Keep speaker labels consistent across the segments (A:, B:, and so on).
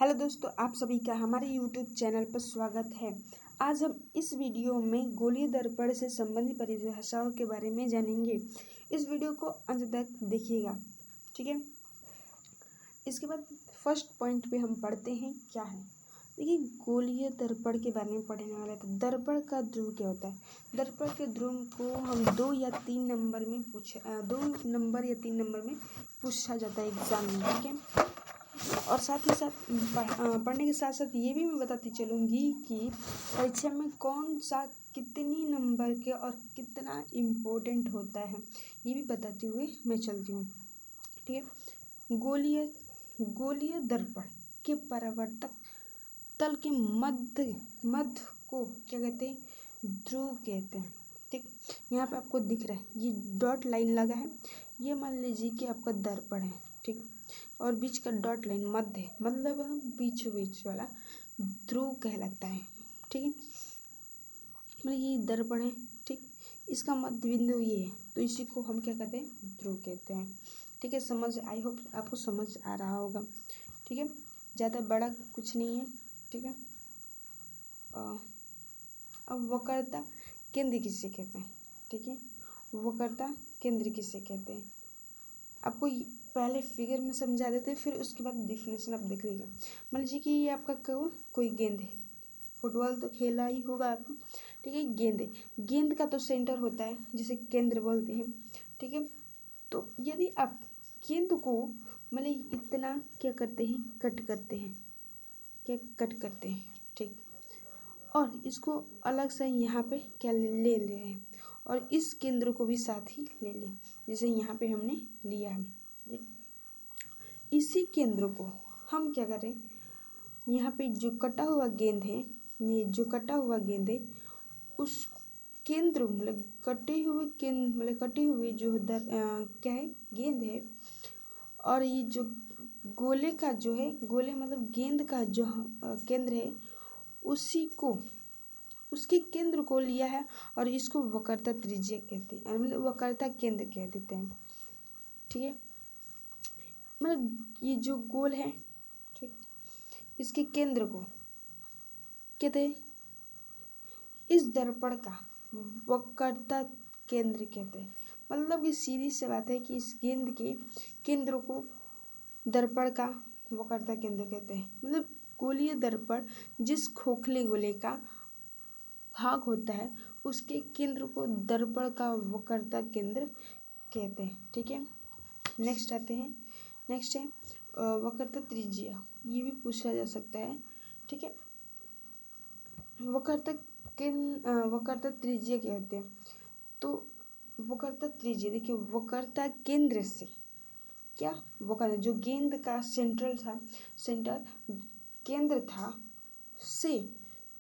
A: Hello दोस्तों, आप सभी का हमारे यूट्यूब चैनल पर स्वागत है। आज हम इस वीडियो में गोलीय दर्पण से संबंधित परिभाषाओं के बारे में जानेंगे। इस वीडियो को अंत तक देखिएगा, ठीक है। इसके बाद फर्स्ट पॉइंट पे हम पढ़ते हैं क्या है। देखिए, गोलीय दर्पण के बारे में पढ़ने वाले तो दर्पण का ध्रुव क्या होता है। दर्पण के ध्रुव को हम 2 या 3 नंबर में पूछा जाता है एग्जाम में, ठीक है। और साथ ही साथ पढ़ने के साथ साथ ये भी मैं बताती चलूँगी कि परीक्षा में कौन सा कितनी नंबर के और कितना इम्पोर्टेंट होता है, ये भी बताते हुए मैं चलती हूँ, ठीक है। गोलीय दर्पण के परावर्तक तल के मध्य को क्या कहते हैं, ध्रुव कहते हैं, ठीक। यहाँ पे आपको दिख रहा है ये डॉट लाइन लगा है, ये मान लीजिए कि आपका दर्पण है, ठीक। और बीच का डॉट लाइन मध्य मतलब बीचों बीच वाला ध्रुव कहलाता है, ठीक है। मतलब ये दर्पण है, ठीक। इसका मध्य बिंदु ये है, तो इसी को हम क्या कहते हैं, ध्रुव कहते हैं, ठीक है। समझ, आई होप आपको समझ आ रहा होगा, ठीक है। ज़्यादा बड़ा कुछ नहीं है, ठीक है। अब वक्रता केंद्र किसे कहते हैं, ठीक है। वक्रता केंद्र किसे कहते हैं, आपको पहले फिगर में समझा देते हैं, फिर उसके बाद डिफिनेशन आप देख लीजिए। मान लीजिए कि ये आपका कोई गेंद है, फुटबॉल तो खेला ही होगा आपको, ठीक है। गेंद है, गेंद का तो सेंटर होता है जिसे केंद्र बोलते हैं, ठीक है। तो यदि आप गेंद को मतलब इतना क्या करते हैं, कट करते हैं, ठीक। और इसको अलग से यहाँ पे क्या ले रहे हैं, और इस केंद्र को भी साथ ही ले लें, जैसे यहाँ पे हमने लिया है। इसी केंद्र को हम क्या करें, यहाँ पे जो कटा हुआ गेंद है, ये जो कटा हुआ गेंद है, उस केंद्र मतलब कटे हुए जो क्या है, गेंद है, और ये जो गोले का जो है, गोले मतलब गेंद का जो केंद्र है, उसके केंद्र को लिया है, और इसको वक्रता त्रिज्या कहते हैं, मतलब वक्रता केंद्र कह देते हैं, ठीक है। मतलब ये जो गोल है, ठीक, इसके केंद्र को कहते हैं, इस दर्पण का वक्रता केंद्र कहते हैं। मतलब ये सीधी सी बात है कि इस गेंद के केंद्र को दर्पण का वक्रता केंद्र कहते हैं। मतलब गोलीय दर्पण जिस खोखले गोले का भाग होता है, उसके केंद्र को दर्पण का वक्रता केंद्र कहते हैं, ठीक है। नेक्स्ट है वक्रता त्रिज्या, ये भी पूछा जा सकता है, ठीक है। वक्रता त्रिज्या कहते हैं, तो वक्रता त्रिज्या देखिए, वक्रता केंद्र से क्या, वक्रता जो गेंद का सेंटर केंद्र था से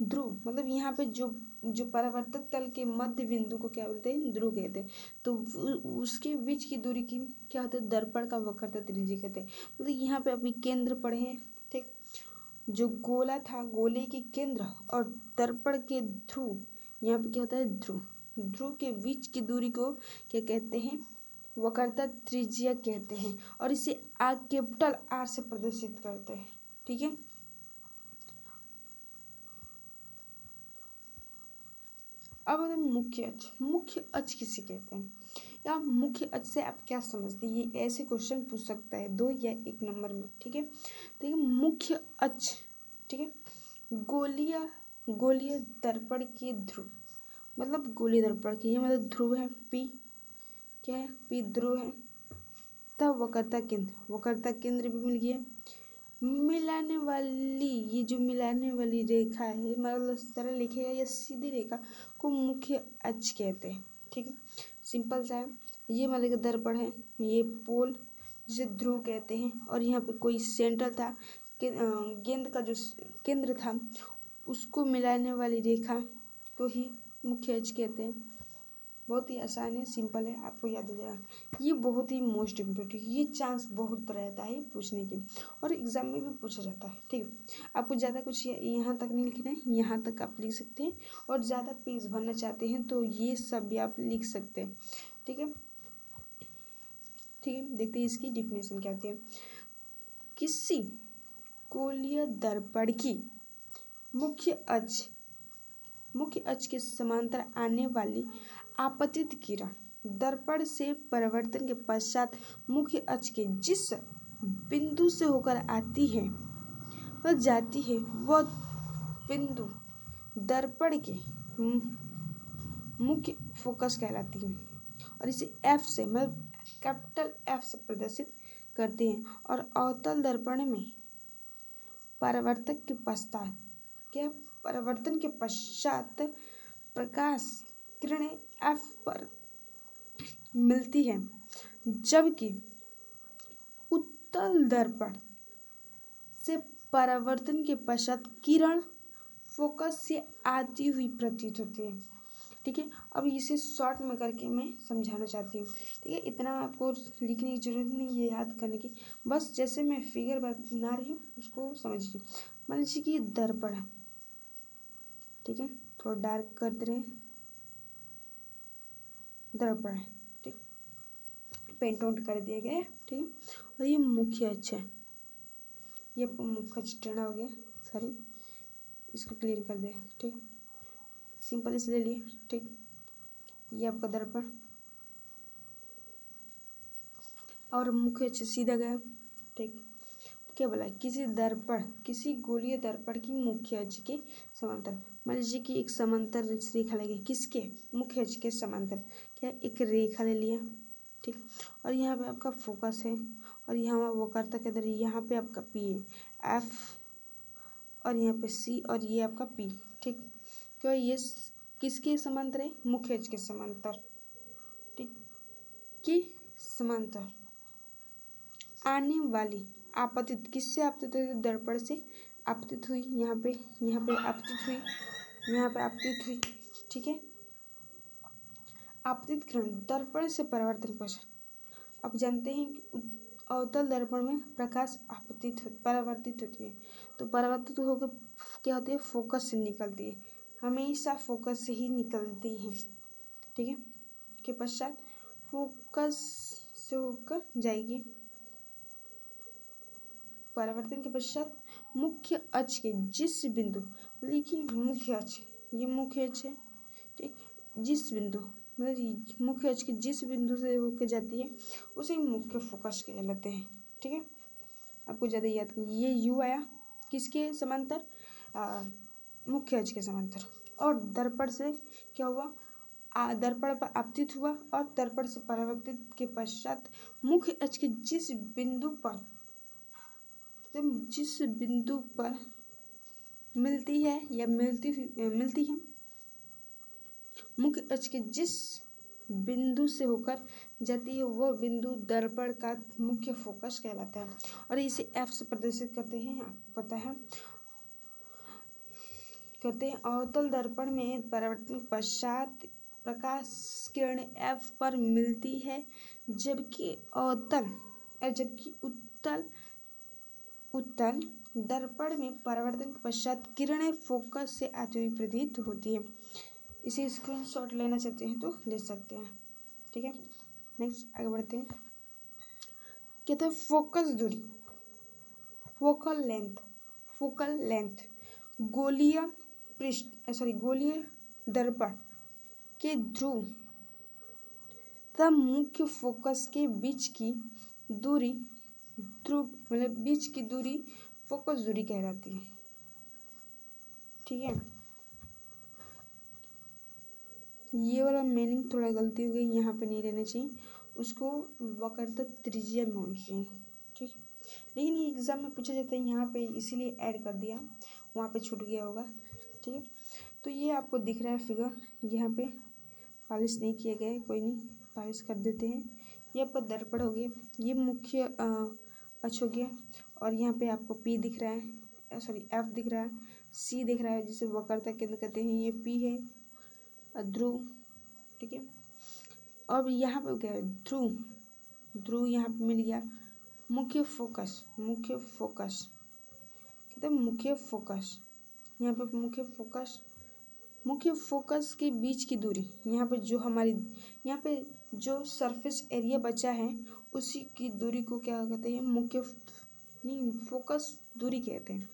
A: ध्रुव, मतलब यहाँ पे जो परावर्तक तल के मध्य बिंदु को क्या बोलते हैं, ध्रुव कहते हैं। तो उसके बीच की दूरी की क्या होता है, दर्पण का वक्रता त्रिज्या कहते हैं। मतलब यहाँ पे अभी केंद्र पढ़े हैं, ठीक। जो गोला था, गोले के केंद्र और दर्पण के ध्रुव, यहाँ पे क्या होता है, ध्रुव के बीच की दूरी को क्या कहते हैं, वक्रता त्रिज्या कहते हैं, और इसे कैपिटल आर से प्रदर्शित करते हैं, ठीक है। अब मुख्य अक्ष किसे कहते हैं, या मुख्य अक्ष से आप क्या समझते हैं, ये ऐसे क्वेश्चन पूछ सकता है 2 या 1 नंबर में, ठीक है। देखिए, मुख्य अक्ष, ठीक है, गोलीय दर्पण के ध्रुव, मतलब गोलीय दर्पण के, ये मतलब ध्रुव है, पी क्या है, पी ध्रुव है। तब वक्रता केंद्र भी मिल गया। ये जो मिलाने वाली रेखा है, मतलब सरल लिखेगा या सीधी रेखा को मुख्य अक्ष कहते हैं, ठीक है। सिंपल सा है, ये मतलब दर्पण है, ये पोल जिसे ध्रुव कहते हैं, और यहाँ पे कोई सेंटर था, गेंद का जो केंद्र था, उसको मिलाने वाली रेखा को ही मुख्य अक्ष कहते हैं। बहुत ही आसान है, सिंपल है, आपको याद हो जाएगा। ये बहुत ही मोस्ट इम्पोर्टेंट, ये चांस बहुत रहता है पूछने के, और एग्जाम में भी पूछा जाता है, ठीक है। आपको ज़्यादा कुछ यहाँ तक नहीं लिखना है, यहाँ तक आप लिख सकते हैं, और ज़्यादा पेज भरना चाहते हैं तो ये सब भी आप लिख सकते हैं, ठीक है। देखते हैं इसकी डिफिनेशन क्या होती है। गोलीय दर्पण की मुख्य अक्ष के समांतर आने वाली आपतित किरण दर्पण से परावर्तन के पश्चात मुख्य अक्ष के जिस बिंदु से होकर आती है वह जाती है, वह बिंदु दर्पण के मुख्य फोकस कहलाती है और इसे एफ से मतलब कैपिटल एफ से प्रदर्शित करते हैं। और अवतल दर्पण में परावर्तन के पश्चात प्रकाश किरणें एफ पर मिलती है, जबकि उत्तल दर्पण से परावर्तन के पश्चात किरण फोकस से आती हुई प्रतीत होती है। ठीक है, अब इसे शॉर्ट में करके मैं समझाना चाहती हूँ। ठीक है, इतना आपको लिखने की जरूरत नहीं है, याद करने की, बस जैसे मैं फिगर बना रही हूँ उसको समझिए। मान लीजिए कि दर्पण है, ठीक है, थोड़ा डार्क कर दे रहे हैं, दर्पण है, ठीक, पेंट आउट कर दिया गया है, ठीक है, और ये मुख्य अक्ष है, ये मुख्य अक्ष टेढ़ा हो गया, सॉरी, इसको क्लियर कर दे, ठीक, सिंपल इसे ले लिए, ठीक, ये आपका दर्पण और मुख्य अक्ष सीधा गया, ठीक। क्या बोला, किसी गोलीय दर्पण की मुख्य अक्ष के समांतर, मान लीजिए कि एक समांतर रेखा लगी, किसके मुख्य अक्ष के समांतर, क्या एक रेखा ले लिया, ठीक, और यहाँ पे आपका फोकस है और यहाँ वक्रता के अंदर यहाँ पे आपका पी है, एफ और यहाँ पे सी और ये आपका पी, ठीक, क्यों ये किसके समांतर है, मुख्य अक्ष के समांतर, ठीक, कि समांतर आने वाली आपतित, किससे आपतित हुई, दर्पण से आपतित हुई, यहाँ पे आपतित हुई, यहाँ पे आपतित हुई, ठीक है, आपतित किरण दर्पण से परावर्तन। अब जानते हैं कि अवतल दर्पण में प्रकाश परावर्तित होती है, तो परावर्तित होकर क्या होती है, फोकस से निकलती है, हमेशा फोकस से ही निकलती है, ठीक है, के पश्चात फोकस से होकर जाएगी, परावर्तन के पश्चात मुख्य अक्ष के जिस बिंदु, देखिए मुख्य अक्ष, ये मुख्य अक्ष है, ठीक, जिस बिंदु मतलब मुख्य अक्ष के जिस बिंदु से होकर जाती है उसे मुख्य फोकस कहलाते हैं, ठीक है, आपको ज़्यादा याद करिए, ये यू आया किसके समांतर, मुख्य अक्ष के समांतर, और दर्पण से क्या हुआ, दर्पण पर आपतित हुआ और दर्पण से परावर्तित के पश्चात मुख्य अक्ष के जिस बिंदु पर मिलती है या मिलती है, मुख्य अक्ष के जिस बिंदु से होकर जाती है वह बिंदु दर्पण का मुख्य फोकस कहलाता है, और इसे एफ से प्रदर्शित करते हैं, आपको पता है, अवतल दर्पण में परावर्तन के पश्चात प्रकाश किरण एफ पर मिलती है, जबकि उत्तल दर्पण में परावर्तन के पश्चात किरणें फोकस से आती हुई प्रतीत होती है। इसे स्क्रीनशॉट लेना चाहते हैं तो ले सकते हैं, ठीक है, नेक्स्ट आगे बढ़ते हैं। कहते हैं फोकस दूरी, फोकल लेंथ गोलीय दर्पण के ध्रुव तथा मुख्य फोकस के बीच की दूरी, बीच की दूरी फोकस दूरी कहलाती है, ठीक है, ये वाला मीनिंग थोड़ा गलती हो गई, यहाँ पे नहीं रहना चाहिए, उसको वक्रता त्रिज्या में होनी चाहिए, ठीक, लेकिन ये एग्जाम में पूछा जाता है यहाँ पे, इसीलिए ऐड कर दिया, वहाँ पे छूट गया होगा, ठीक है, तो ये आपको दिख रहा है फिगर, यहाँ पे पॉलिश नहीं किया गया है, कोई नहीं, पॉलिश कर देते हैं, ये आपका दर्पण हो गया, ये मुख्य अक्ष हो गया, और यहाँ पे आपको पी दिख रहा है, सॉरी एफ दिख रहा है, सी दिख रहा है जिसे वक्रता केंद्र कहते हैं, ये पी है ध्रुव, ठीक है, अब यहाँ पे क्या है, ध्रुव यहाँ पे मिल गया, मुख्य फोकस कहते हैं, यहाँ पे मुख्य फोकस के बीच की दूरी, यहाँ पे जो सरफेस एरिया बचा है उसी की दूरी को क्या कहते हैं, नहीं, फोकस दूरी कहते हैं।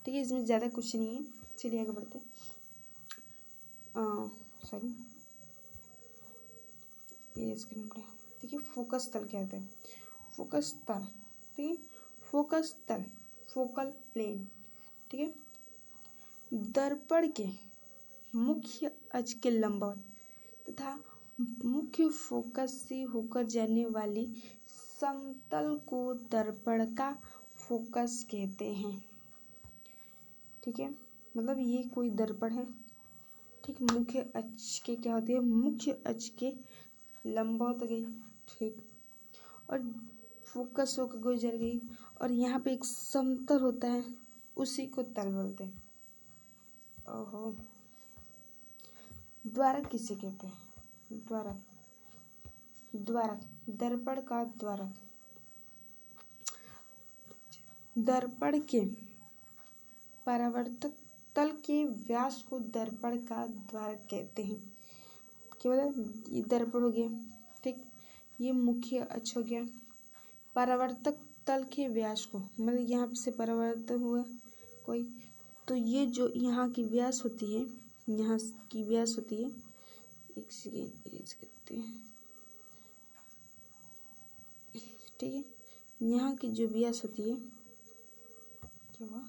A: ठीक है, इसमें ज़्यादा कुछ नहीं है। चलिए आगे बढ़ते हैं। सॉरी, इरेज करना पड़ेगा। ठीक है, फोकस तल कहते हैं। फोकस तल, ठीक है, फोकस तल, फोकल प्लेन। ठीक है, दर्पण के मुख्य अक्ष के लंबवत तथा मुख्य फोकस से होकर जाने वाली समतल को दर्पण का फोकस कहते हैं। ठीक है, मतलब ये कोई दर्पण है। ठीक, मुख्य अक्ष के क्या होती है, मुख्य अक्ष के लंबवत गई। ठीक, और फोकस होकर गुजर गई, और यहाँ पे एक समतल होता है, उसी को तल बोलते हैं। ओहो, द्वारक किसे कहते हैं? द्वारक, द्वारक, दर्पण का द्वारक। दर्पण के परावर्तक तल के व्यास को दर्पण का द्वारक कहते हैं। क्या बोला? ये दर्पण हो गया। ठीक, ये मुख्य अक्ष हो गया। परावर्तक तल के व्यास को, मतलब यहाँ से परावर्तन हुआ कोई, तो ये जो यहाँ की व्यास होती है, यहाँ की व्यास होती है, एक सेकेंड इरेज करते हैं। ठीक है, यहाँ की जो व्यास होती है, क्या हुआ,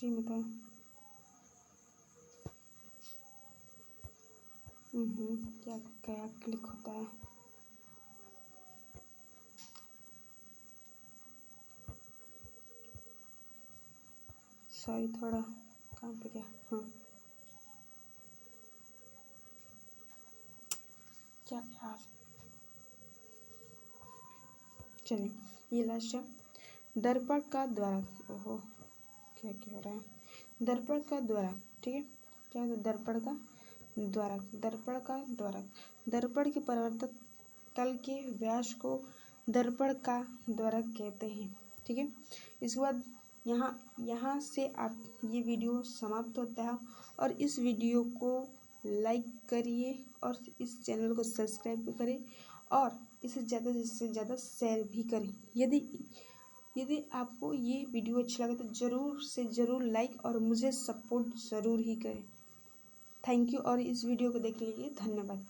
A: बताए, क्या क्या क्लिक होता है। सॉरी, थोड़ा काम पे गया। हाँ, क्या यार, चलिए ये लास्ट है। दर्पण का द्वारक। ओहो, क्या क्या हो रहा है, दर्पण का द्वारक। ठीक है, क्या है, दर्पण का द्वारक, दर्पण का द्वारक। दर्पण के परावर्तक तल के व्यास को दर्पण का द्वारक कहते हैं। ठीक है, इसके बाद यहाँ से आप ये वीडियो समाप्त होता है, और इस वीडियो को लाइक करिए और इस चैनल को सब्सक्राइब करें, और इसे ज़्यादा से ज़्यादा शेयर भी करें। यदि आपको ये वीडियो अच्छा लगे तो ज़रूर से ज़रूर लाइक और मुझे सपोर्ट ज़रूर ही करें। थैंक यू, और इस वीडियो को देखने के लिए धन्यवाद।